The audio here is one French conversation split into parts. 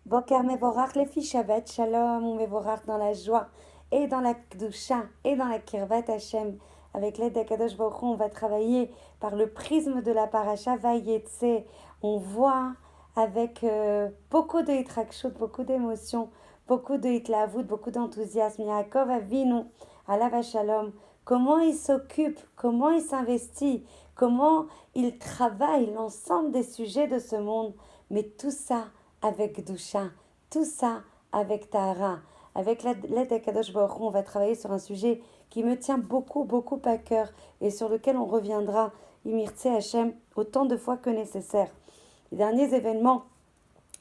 Boker Mevorach les filles Shabbat Shalom ou Mevorach dans la joie et dans la Kdusha et dans la Kirvat Hashem. Avec l'aide d'Akadosh Baruch Hu, on va travailler par le prisme de la paracha Vayetse. On voit avec beaucoup de hitrakshut, beaucoup d'émotions, beaucoup de hitlavut, beaucoup d'enthousiasme. Yaakov Avinu, Alav Shalom, comment il s'occupe, comment il s'investit, comment il travaille l'ensemble des sujets de ce monde. Mais tout ça avec Doucha, tout ça avec Tahara. Avec l'aide d'Akadosh Baruch Hu, on va travailler sur un sujet qui me tient beaucoup, beaucoup à cœur et sur lequel on reviendra, Imirtse Hashem, autant de fois que nécessaire. Les derniers événements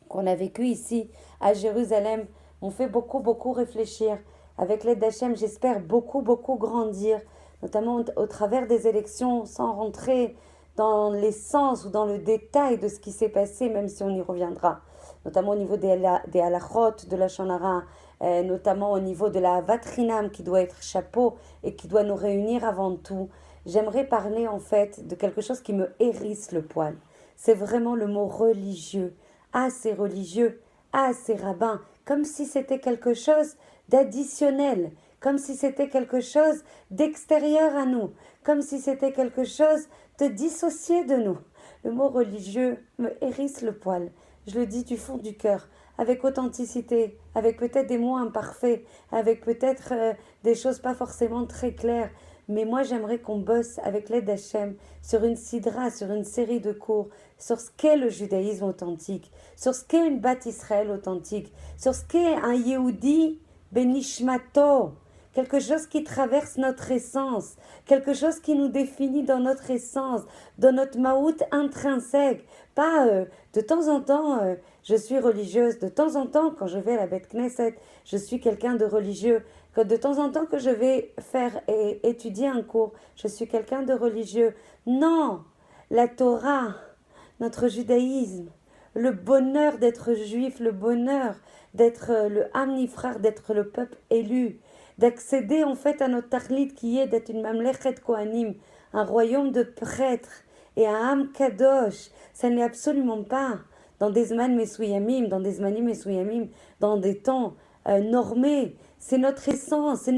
qu'on a vécus ici à Jérusalem m'ont fait beaucoup, beaucoup réfléchir. Avec l'aide d'Hachem, j'espère beaucoup, beaucoup grandir, notamment au travers des élections, sans rentrer dans l'essence ou dans le détail de ce qui s'est passé, même si on y reviendra. Notamment au niveau des halachot, de la shonara, notamment au niveau de la vatrinam qui doit être chapeau et qui doit nous réunir avant tout. J'aimerais parler en fait de quelque chose qui me hérisse le poil. C'est vraiment le mot religieux. Ah, ces religieux, ah, ces rabbins, comme si c'était quelque chose d'additionnel, comme si c'était quelque chose d'extérieur à nous, comme si c'était quelque chose de dissocié de nous. Le mot religieux me hérisse le poil. Je le dis du fond du cœur, avec authenticité, avec peut-être des mots imparfaits, avec peut-être des choses pas forcément très claires. Mais moi, j'aimerais qu'on bosse avec l'aide d'Hachem sur une sidra, sur une série de cours, sur ce qu'est le judaïsme authentique, sur ce qu'est une Bat Israël authentique, sur ce qu'est un Yehudi Benishmato, quelque chose qui traverse notre essence, quelque chose qui nous définit dans notre essence, dans notre maout intrinsèque. Pas de temps en temps, je suis religieuse, de temps en temps, quand je vais à la Beth Knesset, je suis quelqu'un de religieux, que de temps en temps que je vais faire et étudier un cours, je suis quelqu'un de religieux. Non, la Torah, notre judaïsme, le bonheur d'être juif, le bonheur d'être le Am Nifrar, d'être le peuple élu, d'accéder en fait à notre Tachlit qui est d'être une Mamlechet Kohanim, un royaume de prêtres et un Am Kadosh. Ça n'est absolument pas dans des Zman Mesuyamim, dans des Zmanim Mesuyamim, dans des temps normés. C'est notre essence, c'est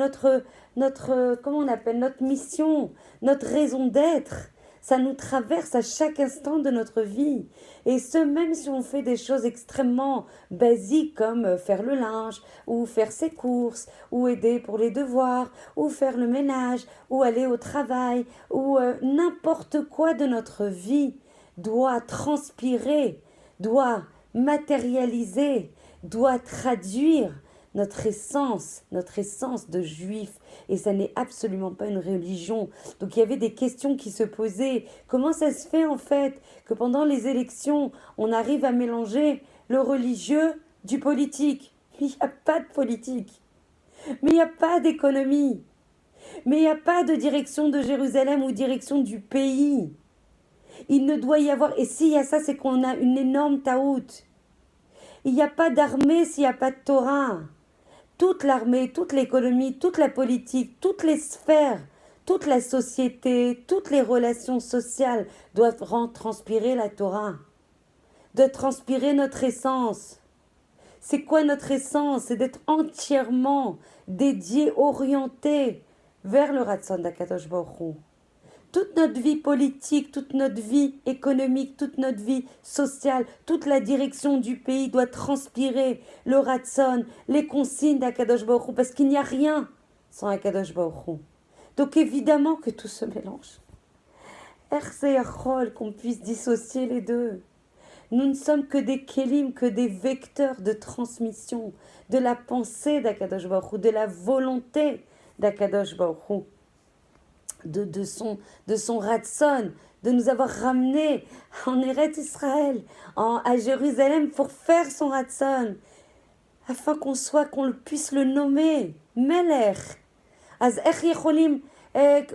comment on appelle, notre mission, notre raison d'être. Ça nous traverse à chaque instant de notre vie. Et ce, même si on fait des choses extrêmement basiques comme faire le linge, ou faire ses courses, ou aider pour les devoirs, ou faire le ménage, ou aller au travail, ou n'importe quoi de notre vie doit transpirer, doit matérialiser, doit traduire notre essence de juif. Et ça n'est absolument pas une religion. Donc il y avait des questions qui se posaient. Comment ça se fait en fait que pendant les élections, on arrive à mélanger le religieux du politique? Mais il n'y a pas de politique. Mais il n'y a pas d'économie. Mais il n'y a pas de direction de Jérusalem ou direction du pays. Il ne doit y avoir... Et s'il y a ça, c'est qu'on a une énorme taout. Il n'y a pas d'armée s'il n'y a pas de Torah. Toute l'armée, toute l'économie, toute la politique, toutes les sphères, toute la société, toutes les relations sociales doivent transpirer la Torah, de transpirer notre essence. C'est quoi notre essence? C'est d'être entièrement dédié, orienté vers le Ratzon d'Akadosh Baruch Hu. Toute notre vie politique, toute notre vie économique, toute notre vie sociale, toute la direction du pays doit transpirer le Ratson, les consignes d'Akadosh Baruch Hu, parce qu'il n'y a rien sans Akadosh Baruch Hu. Donc évidemment que tout se mélange. Erze qu'on puisse dissocier les deux. Nous ne sommes que des kélim, que des vecteurs de transmission de la pensée d'Akadosh Baruch Hu, de la volonté d'Akadosh Baruch Hu. De son ratson, de nous avoir ramenés en Eretz Israël, à Jérusalem pour faire son ratson, afin qu'on puisse le nommer Melech. Az ech yecholim,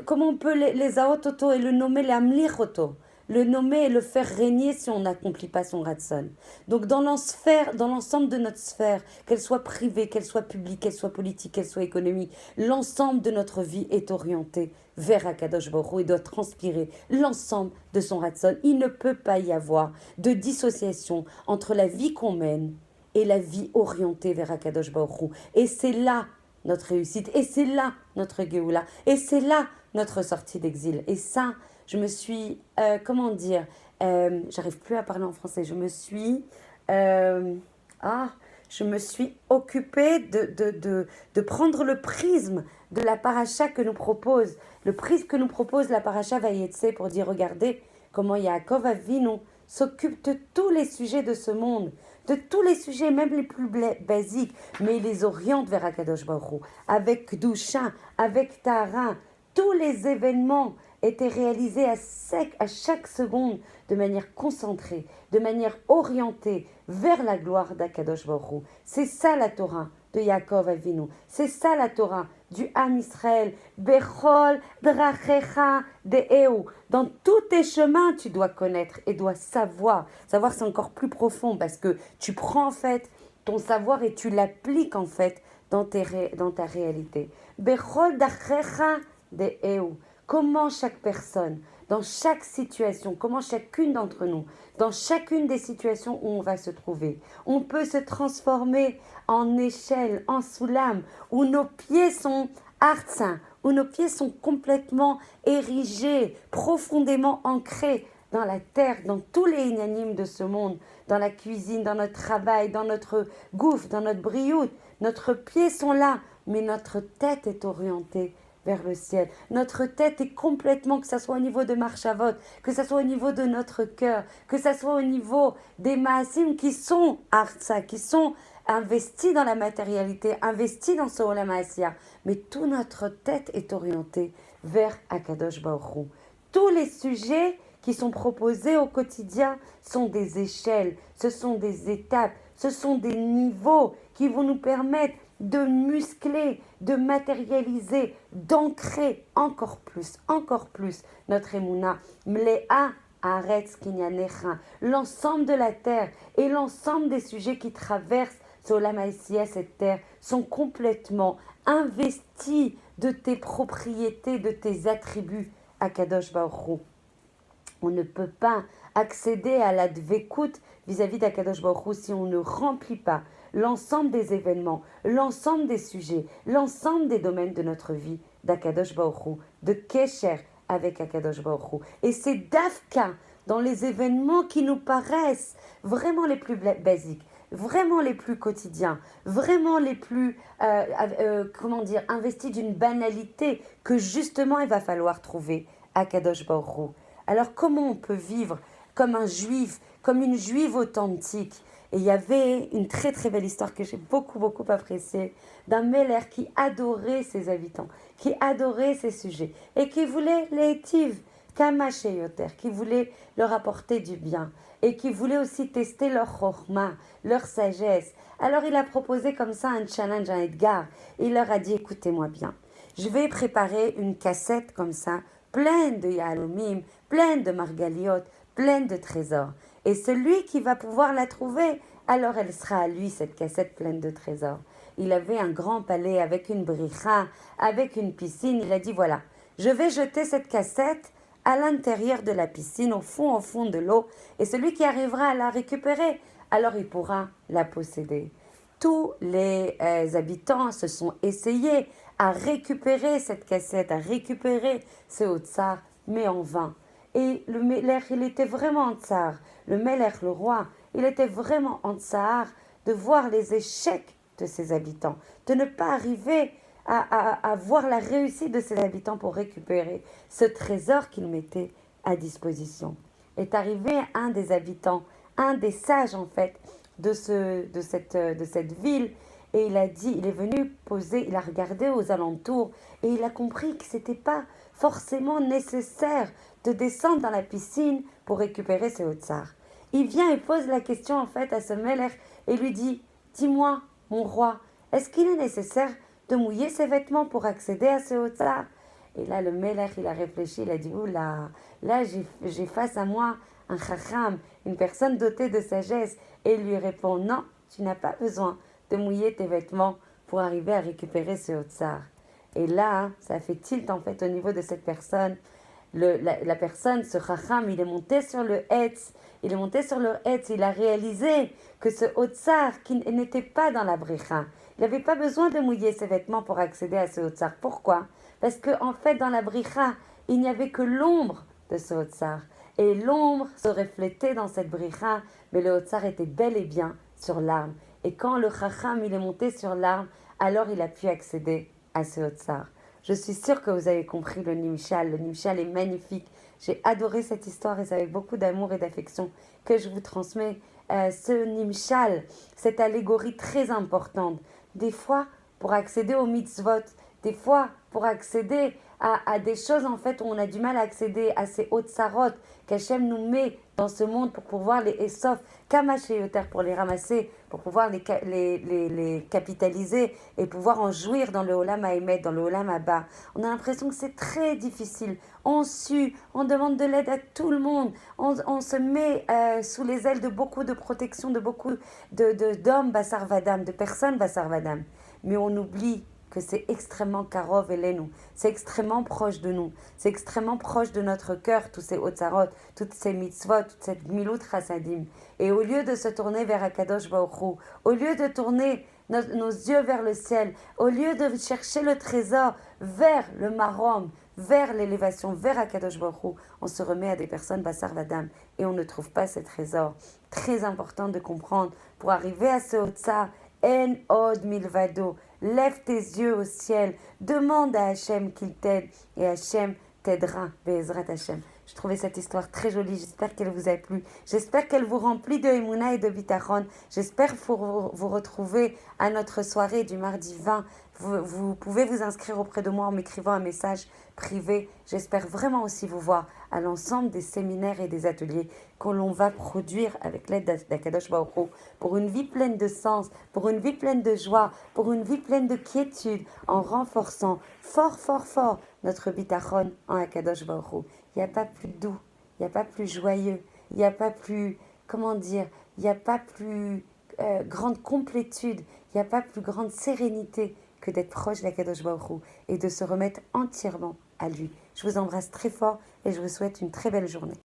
comment on peut les aototo et le nommer les amlichoto, le nommer et le faire régner si on n'accomplit pas son ratson. Donc dans l'ensemble de notre sphère, qu'elle soit privée, qu'elle soit publique, qu'elle soit politique, qu'elle soit économique, l'ensemble de notre vie est orienté vers Akadosh Baruch Hu et doit transpirer l'ensemble de son ratson. Il ne peut pas y avoir de dissociation entre la vie qu'on mène et la vie orientée vers Akadosh Baruch Hu. Et c'est là notre réussite, et c'est là notre Géoula, et c'est là notre sortie d'exil. Et ça, je me suis, comment dire, j'arrive plus à parler en français, euh, je me suis occupée de prendre le prisme de la paracha que nous propose, le prisme que nous propose la paracha Vayetse pour dire, regardez comment Yaakov Avinu s'occupe de tous les sujets de ce monde, de tous les sujets, même les plus basiques, mais il les oriente vers Akadosh Baruch Hu, avec Kedusha, avec Tahara. Tous les événements étaient réalisés à chaque seconde de manière concentrée, de manière orientée vers la gloire d'Akadosh Baruch Hu. C'est ça la Torah de Yaakov Avinu. C'est ça la Torah du Ham Israël. Bechol drachecha de'eu. Dans tous tes chemins, tu dois connaître et dois savoir. Savoir, c'est encore plus profond parce que tu prends en fait ton savoir et tu l'appliques en fait dans ta réalité. Bechol drachecha de'eu. Comment chaque personne, dans chaque situation, comment chacune d'entre nous, dans chacune des situations où on va se trouver, on peut se transformer en échelle, en soulam, où nos pieds sont artsins, où nos pieds sont complètement érigés, profondément ancrés dans la terre, dans tous les inanimes de ce monde, dans la cuisine, dans notre travail, dans notre gouffre, dans notre brioute. Nos pieds sont là, mais notre tête est orientée vers le ciel. Notre tête est complètement, que ce soit au niveau de Marchavot, que ce soit au niveau de notre cœur, que ce soit au niveau des Maasim qui sont Artsa, qui sont investis dans la matérialité, investis dans ce Olam Asiya. Mais toute notre tête est orientée vers Akadosh Baruch Hu. Tous les sujets qui sont proposés au quotidien sont des échelles, ce sont des étapes, ce sont des niveaux qui vont nous permettre de muscler, de matérialiser, d'ancrer encore plus notre émouna. Mlea Aretz Kinyanecha, l'ensemble de la terre et l'ensemble des sujets qui traversent ce Olam Haïsia, cette terre, sont complètement investis de tes propriétés, de tes attributs à Kadosh Baruch Hu. On ne peut pas accéder à la dvekut vis-à-vis d'Akadosh Baruch Hu si on ne remplit pas l'ensemble des événements, l'ensemble des sujets, l'ensemble des domaines de notre vie d'Akadosh Baruch Hu, de Kesher avec Akadosh Baruch Hu. Et c'est Dafka dans les événements qui nous paraissent vraiment les plus basiques, vraiment les plus quotidiens, vraiment les plus, investis d'une banalité que justement il va falloir trouver Akadosh Baruch Hu. Alors comment on peut vivre comme un juif, comme une juive authentique? Et il y avait une très très belle histoire que j'ai beaucoup appréciée d'un Meller qui adorait ses habitants, qui adorait ses sujets et qui voulait les étive, Kamacheyoter, qui voulait leur apporter du bien et qui voulait aussi tester leur chorma, leur sagesse. Alors il a proposé comme ça un challenge, un Edgar. Il leur a dit, écoutez-moi bien, je vais préparer une cassette comme ça, pleine de Yahalomim, pleine de margaliot, pleine de trésors. Et celui qui va pouvoir la trouver, alors elle sera à lui, cette cassette pleine de trésors. Il avait un grand palais avec une bricha, avec une piscine. Il a dit, voilà, je vais jeter cette cassette à l'intérieur de la piscine, au fond de l'eau. Et celui qui arrivera à la récupérer, alors il pourra la posséder. Tous les habitants se sont essayés à récupérer cette cassette, à récupérer ce Otsar, mais en vain. Et le Melech, il était vraiment en tsar. Le Melech, le roi, il était vraiment en tsar de voir les échecs de ses habitants, de ne pas arriver à voir la réussite de ses habitants pour récupérer ce trésor qu'il mettait à disposition. Est arrivé un des habitants, un des sages en fait, de cette ville, et il a dit, il est venu poser, il a regardé aux alentours, et il a compris que ce n'était pas forcément nécessaire de descendre dans la piscine pour récupérer ses Otsar. Il vient et pose la question en fait à ce Melech et lui dit, dis-moi, mon roi, est-ce qu'il est nécessaire de mouiller ses vêtements pour accéder à ces Otsar? Et là, le Melech, il a réfléchi, il a dit, oula, là j'ai face à moi un chacham, une personne dotée de sagesse, et il lui répond, non, tu n'as pas besoin de mouiller tes vêtements pour arriver à récupérer ce Otsar. Et là, ça fait tilt en fait au niveau de cette personne. la personne, ce Chacham, il est monté sur le Hetz, il est monté sur le Hetz, il a réalisé que ce Otsar, qui n'était pas dans la Bricha, il n'avait pas besoin de mouiller ses vêtements pour accéder à ce Otsar. Pourquoi? Parce qu'en fait, dans la Bricha, il n'y avait que l'ombre de ce Otsar. Et l'ombre se reflétait dans cette Bricha, mais le Otsar était bel et bien sur l'arme. Et quand le Chacham, il est monté sur l'arme, alors il a pu accéder à ce Otsar. Je suis sûre que vous avez compris le Nimshal. Le Nimshal est magnifique. J'ai adoré cette histoire et c'est avec beaucoup d'amour et d'affection que je vous transmets ce Nimshal, cette allégorie très importante. Des fois, pour accéder aux mitzvot, des fois, pour accéder à des choses en fait où on a du mal à accéder à ces hautes sarot qu'Hachem nous met dans ce monde pour pouvoir les essof, kamacheyoter, pour les ramasser, pour pouvoir les capitaliser et pouvoir en jouir dans le Olam Haemet, dans le Olam Haba. On a l'impression que c'est très difficile. On sue, on demande de l'aide à tout le monde, on se met sous les ailes de beaucoup de protection, de beaucoup d'hommes Bassar Vadam, de personnes Bassar Vadam. Mais on oublie que c'est extrêmement karov elenu, c'est extrêmement proche de nous, c'est extrêmement proche de notre cœur, tous ces otzarot, toutes ces mitzvot, toute cette milut chassadim. Et au lieu de se tourner vers Akadosh Baruch Hu, au lieu de tourner nos yeux vers le ciel, au lieu de chercher le trésor vers le marom, vers l'élévation, vers Akadosh Baruch Hu, on se remet à des personnes Bassar Vadam et on ne trouve pas ce trésor. Très important de comprendre, pour arriver à ce otzar, En od milvado. Lève tes yeux au ciel, demande à Hachem qu'il t'aide et Hachem t'aidera. Be'ezrat Hachem. Je trouvais cette histoire très jolie, j'espère qu'elle vous a plu. J'espère qu'elle vous remplit de Emouna et de Bitachon. J'espère vous retrouver à notre soirée du mardi 20. Vous pouvez vous inscrire auprès de moi en m'écrivant un message privé. J'espère vraiment aussi vous voir à l'ensemble des séminaires et des ateliers que l'on va produire avec l'aide d'Akadosh Baruch Hu pour une vie pleine de sens, pour une vie pleine de joie, pour une vie pleine de quiétude, en renforçant fort notre bitachon en Akadosh Baruch Hu. Il n'y a pas plus doux, il n'y a pas plus joyeux, il n'y a pas plus, il n'y a pas plus grande complétude, il n'y a pas plus grande sérénité que d'être proche d'Akadosh Baruch Hu et de se remettre entièrement à lui. Je vous embrasse très fort et je vous souhaite une très belle journée.